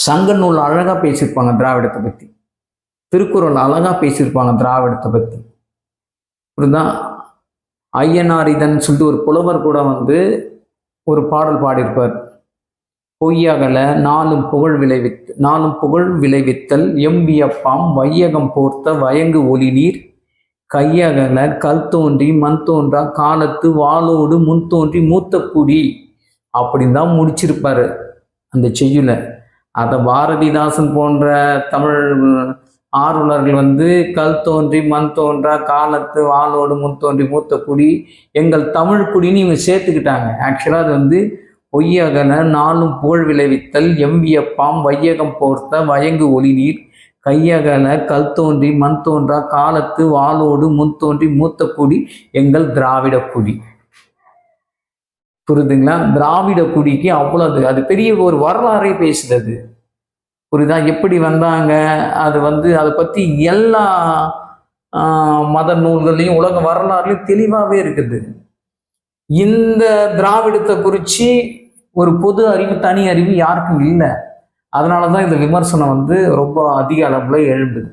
சங்க நூல் அழகா பேசியிருப்பாங்க திராவிடத்தை பத்தி, திருக்குறள் அழகா பேசியிருப்பாங்க திராவிடத்தை பத்தி. புரியுதா? ஐயனார் இதன் சொல்லிட்டு ஒரு புலவர் கூட வந்து ஒரு பாடல் பாடியிருப்பார். பொய்யகல நாளும் புகழ் விளைவித்தல் எம்பியப்பாம் வையகம் போர்த்த வயங்கு ஒளி நீர் கையகல கல் தோன்றி மண் தோன்றா காலத்து வாளோடு முன் தோன்றி மூத்த குடி அப்படின்னு தான் முடிச்சிருப்பாரு அந்த செய்யுல. அதை பாரதிதாசன் போன்ற தமிழ் ஆர்வலர்கள் வந்து கல் தோன்றி மண் தோன்றா காலத்து வாளோடு முன் தோன்றி மூத்த குடி எங்கள் தமிழ் குடின்னு இவங்க சேர்த்துக்கிட்டாங்க. ஆக்சுவலாக அது வந்து பொய்யகல நாளும் புகழ் விளைவித்தல் எம்பியப்பாம் வையகம் போர்த்த வயங்கு ஒளி நீர் கையகல கல் தோன்றி மண் தோன்றா காலத்து வாளோடு முன் தோன்றி மூத்த குடி எங்கள் திராவிட குடி. புரியுதுங்களா? திராவிட குடிக்கு அவ்வளவு அது பெரிய ஒரு வரலாறை பேசுறது. புரியுதா? எப்படி வந்தாங்க, அது வந்து அதை பத்தி எல்லா மத நூல்கள்லையும் உலக வரலாறுலையும் தெளிவாகவே இருக்குது. இந்த திராவிடத்தை குறித்து ஒரு பொது அறிவு தனி அறிவு யாருக்கும் இல்லை. அதனால தான் இந்த விமர்சனம் வந்து ரொம்ப அதிக அளவில் எழும்புது.